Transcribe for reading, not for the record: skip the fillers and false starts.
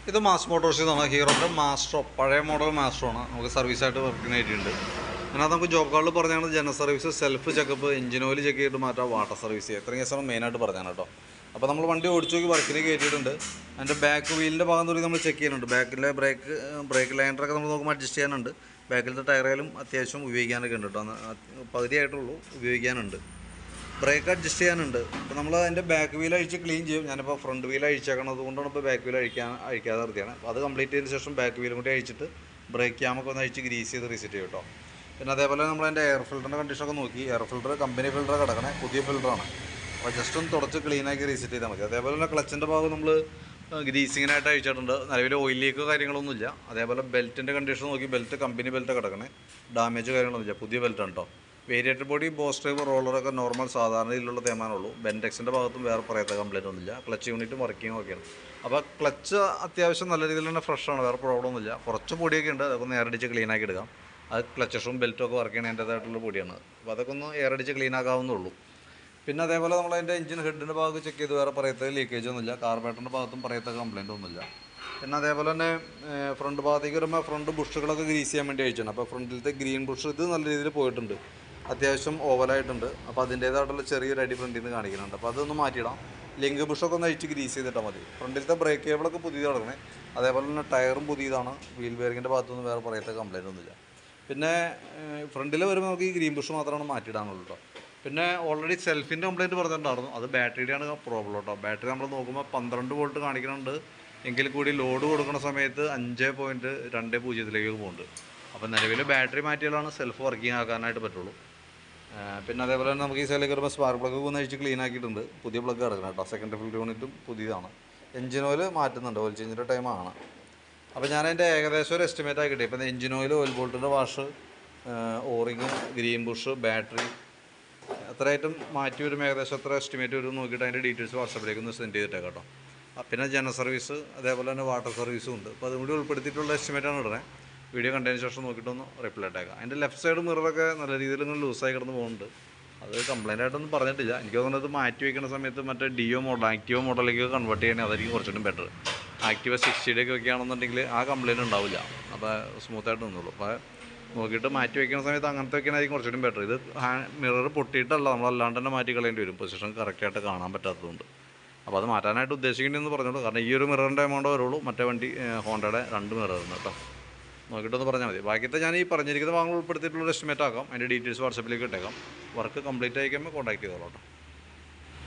ഇത് mass Motors എന്നാണ് ഹീറോൻ്റെ Maestro, പഴയ മോഡൽ മാസ്ട്രോ ആണ്. നമുക്ക് സർവീസായിട്ട് വർക്കിന് ആയിട്ടുണ്ട്. അതിനകത്ത് നമുക്ക് ജോബ് കാർഡിൽ പറഞ്ഞാണ് general service, self checkup, engine oil check ചെയ്തിട്ട് മാറ്റാം, വാട്ടർ സർവീസ് ചെയ്യുക. ഇത്രയും കേസാണ് മെയിനായിട്ട് പറഞ്ഞാണ് കേട്ടോ. അപ്പോൾ നമ്മൾ വണ്ടി ഓടിച്ചു നോക്കി വർക്കിന് കയറ്റിയിട്ടുണ്ട്. അതിൻ്റെ ബാക്ക് വീലിൻ്റെ ഭാഗം തൊട്ട് നമ്മൾ ചെക്ക് ചെയ്യുന്നുണ്ട്. ബാക്കിലെ ബ്രേക്ക് ലൈനറൊക്കെ നമ്മൾ നോക്കുമ്പോൾ അഡ്ജസ്റ്റ് ചെയ്യാനുണ്ട്. ബാക്കിലത്തെ ടയറിലും അത്യാവശ്യം ഉപയോഗിക്കാനൊക്കെ ഉണ്ട് കേട്ടോ. പകുതിയായിട്ടുള്ളൂ, ഉപയോഗിക്കാനുണ്ട്. ബ്രേക്ക് അഡ്ജസ്റ്റ് ചെയ്യാനുണ്ട്. അപ്പോൾ നമ്മൾ അതിൻ്റെ ബാക്ക് വീൽ അഴിച്ച് ക്ലീൻ ചെയ്യും. ഞാനിപ്പോൾ ഫ്രണ്ട് വീൽ അഴിച്ചേക്കണം, അതുകൊണ്ടാണ് ഇപ്പോൾ ബാക്ക് വീൽ അഴിക്കാതെ നിർത്തിയാണ്. അപ്പോൾ അത് കംപ്ലീറ്റ് ചെയ്തതിന് ശേഷം ബാക്ക് വീലും കൂടി അഴിച്ചിട്ട് ബ്രേക്ക് ക്യാമൊക്കെ ഒന്ന് അഴിച്ച് ഗ്രീസ് ചെയ്ത് റീസെറ്റ് ചെയ്യും കേട്ടോ. പിന്നെ അതേപോലെ നമ്മൾ അതിൻ്റെ എയർ ഫിൽറ്ററിൻ്റെ കണ്ടീഷനൊക്കെ നോക്കി. എയർ ഫിൽറ്റർ കമ്പനി ഫിൽറ്റർ കിടക്കണേ, പുതിയ ഫിൽറ്ററാണ്. അപ്പോൾ ജസ്റ്റ് ഒന്ന് തുടച്ച് ക്ലീനാക്കി റീസെറ്റ് ചെയ്താൽ മതി. അതേപോലെ തന്നെ ക്ലച്ചിൻ്റെ ഭാഗം നമ്മൾ ഗ്രീസിങ്ങിനായിട്ട് അഴിച്ചിട്ടുണ്ട്. നിലവിൽ ഓയിൽ ലീക്കോ കാര്യങ്ങളൊന്നുമില്ല. അതേപോലെ ബെൽറ്റിൻ്റെ കണ്ടീഷൻ നോക്കി. ബെൽറ്റ് കമ്പനി ബെൽറ്റ് കിടക്കണേ, ഡാമേജ് കാര്യങ്ങളൊന്നുമില്ല, പുതിയ ബെൽറ്റാണ് കേട്ടോ. വേരിയേറ്റർ ബോഡി, ബോസ് ഡ്രൈവ്, റോളറൊക്കെ നോർമൽ സാധാരണ രീതിയിലുള്ള തേമാനുള്ളൂ. ബെൻഡെക്സിൻ്റെ ഭാഗത്തും വേറെ പറയാത്ത കംപ്ലൈൻറ്റ് ഒന്നുമില്ല. ക്ലച്ച് യൂണിറ്റും വർക്കിംഗ് ഒക്കെയാണ്. അപ്പോൾ ക്ലച്ച് അത്യാവശ്യം നല്ല രീതിയിൽ തന്നെ ഫ്രഷാണ്, വേറെ പ്രോബ്ലം ഒന്നുമില്ല. കുറച്ച് പൊടിയൊക്കെ ഉണ്ട്, അതൊക്കെ ഒന്ന് എയറടിച്ച് ക്ലീൻ ആക്കി എടുക്കാം. അത് ക്ലച്ചസും ബെൽറ്റും ഒക്കെ വർക്ക് ചെയ്യണതിൻ്റേതായിട്ടുള്ള പൊടിയാണ്. അപ്പോൾ അതൊക്കെ ഒന്ന് എയറടിച്ച് ക്ലീൻ ആക്കാവുന്നുള്ളൂ. പിന്നെ അതേപോലെ നമ്മളതിൻ്റെ എഞ്ചിൻ ഹെഡിൻ്റെ ഭാഗത്ത് ചെക്ക് ചെയ്ത് വേറെ പറയത്ത ലീക്കേജ് ഒന്നുമില്ല. കാർബറേറ്ററിൻ്റെ ഭാഗത്തും പറയത്ത കംപ്ലൈൻറ്റ് ഒന്നുമില്ല. പിന്നെ അതേപോലെ തന്നെ ഫ്രണ്ട് ഭാഗത്തേക്ക് വരുമ്പോൾ ഫ്രണ്ട് ബുഷുകളൊക്കെ ഗ്രീസ് ചെയ്യാൻ വേണ്ടി അയച്ചാണ്. അപ്പോൾ ഫ്രണ്ടിലത്തെ ഗ്രീൻ ബുഷ് ഇത് നല്ല രീതിയിൽ പോയിട്ടുണ്ട്, അത്യാവശ്യം ഓവലായിട്ടുണ്ട്. അപ്പോൾ അതിൻ്റേതായിട്ടുള്ള ചെറിയൊരു അടി ഫ്രണ്ടിൽ നിന്ന് കാണിക്കുന്നുണ്ട്. അപ്പോൾ അതൊന്ന് മാറ്റിയിടാം. ലിങ്ക് ബുഷൊക്കെ ഒന്ന് അഴിച്ച് ഗ്രീസ് ചെയ്തിട്ടാൽ മതി. ഫ്രണ്ടിലത്തെ ബ്രേക്ക് കേബിളൊക്കെ പുതിയത് കിടക്കണേ. അതേപോലെ തന്നെ ടയറും പുതിയതാണ്. വീൽ ബെയറിങ്ങിൻ്റെ ഭാഗത്തൊന്നും വേറെ പറയത്ത കംപ്ലൈൻറ്റ് ഒന്നുമില്ല. പിന്നെ ഫ്രണ്ടിൽ വരുമ്പോൾ നമുക്ക് ഈ ഗ്രീൻ ബുഷ് മാത്രമാണ് മാറ്റിയിടാനുള്ളൂ കേട്ടോ. പിന്നെ ഓൾറെഡി സെൽഫിൻ്റെ കംപ്ലൈൻറ്റ് പറഞ്ഞിട്ടുണ്ടായിരുന്നു, അത് ബാറ്ററിയുടെയാണ് പ്രോബ്ലം കേട്ടോ. ബാറ്ററി നമ്മൾ നോക്കുമ്പോൾ 12 വോൾട്ട് കാണിക്കുന്നുണ്ട്, എങ്കിൽ കൂടി ലോഡ് കൊടുക്കുന്ന സമയത്ത് 5.20 പോകുന്നുണ്ട്. അപ്പോൾ നിലവിൽ ബാറ്ററി മാറ്റിയാലാണ് സെൽഫ് വർക്കിംഗ് ആക്കാനായിട്ട് പറ്റുള്ളൂ. പിന്നെ അതേപോലെ തന്നെ നമുക്ക് ഈ സൈഡിലേക്ക് വരുമ്പോൾ സ്പാർക്ക് പ്ലഗ് ഒന്ന് അഴിച്ച് ക്ലീൻ ആക്കിയിട്ടുണ്ട്. പുതിയ പ്ലഗ് കിടക്കണം കേട്ടോ. സെക്കൻഡറി ഫിൽറ്റർ യൂണിറ്റും പുതിയതാണ്. എഞ്ചിൻ ഓയിൽ മാറ്റുന്നുണ്ട്, ഓയിൽ ചേഞ്ചിൻ്റെ ടൈമാണ്. അപ്പോൾ ഞാനതിൻ്റെ ഏകദേശം ഒരു എസ്റ്റിമേറ്റ് ആക്കിയിട്ട് ഇപ്പം എഞ്ചിൻ ഓയിൽ, ഓയിൽ ബോൾട്ടിൻ്റെ wash, O ring, green bush, battery എത്ര ഐറ്റം മാറ്റി വരും, ഏകദേശം എത്ര എസ്റ്റിമേറ്റ് വരും നോക്കിയിട്ട് അതിൻ്റെ ഡീറ്റെയിൽസ് വാട്സപ്പിലേക്ക് ഒന്ന് സെൻഡ് ചെയ്തിട്ടേക്കാം കേട്ടോ. പിന്നെ ജനറൽ സർവീസ് അതേപോലെ തന്നെ വാട്ടർ സർവീസും ഉണ്ട്. അപ്പോൾ അതും കൂടി ഉൾപ്പെടുത്തിയിട്ടുള്ള എസ്റ്റിമേറ്റാണ് ഇടണേ. വീഡിയോ കണ്ടതിന് ശേഷം നോക്കിയിട്ടൊന്ന് റിപ്ലൈ ഇട്ടേക്കാം. അതിൻ്റെ ലെഫ്റ്റ് സൈഡ് മിററൊക്കെ നല്ല രീതിയിൽ ഇങ്ങനെ ലൂസായി കിടന്ന് പോകുന്നുണ്ട്. അത് കംപ്ലൈൻ്റ് ആയിട്ടൊന്നും പറഞ്ഞിട്ടില്ല. എനിക്ക് തോന്നുന്നത് മാറ്റി വയ്ക്കുന്ന സമയത്ത് മറ്റേ ഡിയോ മോഡൽ, ആക്റ്റീവോ മോഡലിലേക്ക് കൺവേർട്ട് ചെയ്യണേ അതായിരിക്കും കുറച്ചുകൂടി ബെറ്റർ. ആക്റ്റീവ 60 ഒക്കെ വെക്കുകയാണെന്നുണ്ടെങ്കിൽ ആ കംപ്ലൈൻറ്റ് ഉണ്ടാവില്ല, അപ്പോൾ സ്മൂത്തായിട്ട് നിന്നുള്ളൂ. അപ്പോൾ നോക്കിയിട്ട് മാറ്റി വയ്ക്കുന്ന സമയത്ത് അങ്ങനത്തെ വെക്കാനായിരിക്കും കുറച്ചുകൂടി ബെറ്റർ. ഇത് മിറർ പൊട്ടിയിട്ടല്ല, നമ്മളല്ലാണ്ട് തന്നെ മാറ്റി കളയേണ്ടി വരും, പൊസിഷൻ കറക്റ്റായിട്ട് കാണാൻ പറ്റാത്തതുകൊണ്ട്. അപ്പോൾ അത് മാറ്റാനായിട്ട് ഉദ്ദേശിക്കേണ്ടതെന്ന് പറഞ്ഞോളൂ. കാരണം ഈ ഒരു മിററിൻ്റെ എമൗണ്ട് വരുള്ളൂ, മറ്റേ വണ്ടി ഹോണ്ടയുടെ 2 മിററുണ്ട് കേട്ടോ. നോക്കിയിട്ടൊന്ന് പറഞ്ഞാൽ മതി. ബാക്കിയത്തെ ഞാൻ ഈ പറഞ്ഞിരിക്കുന്ന ഭാഗങ്ങൾ ഉൾപ്പെടുത്തിയിട്ടുള്ള എസ്റ്റിമേറ്റ് ആക്കാം. അതിൻ്റെ ഡീറ്റെയിൽസ് വാട്സപ്പിലേക്ക് ഇട്ടേക്കാം. വർക്ക് കംപ്ലീറ്റ് ആയിക്കുമ്പോൾ കോൺടാക്ട് ചെയ്തോളൂ കേട്ടോ.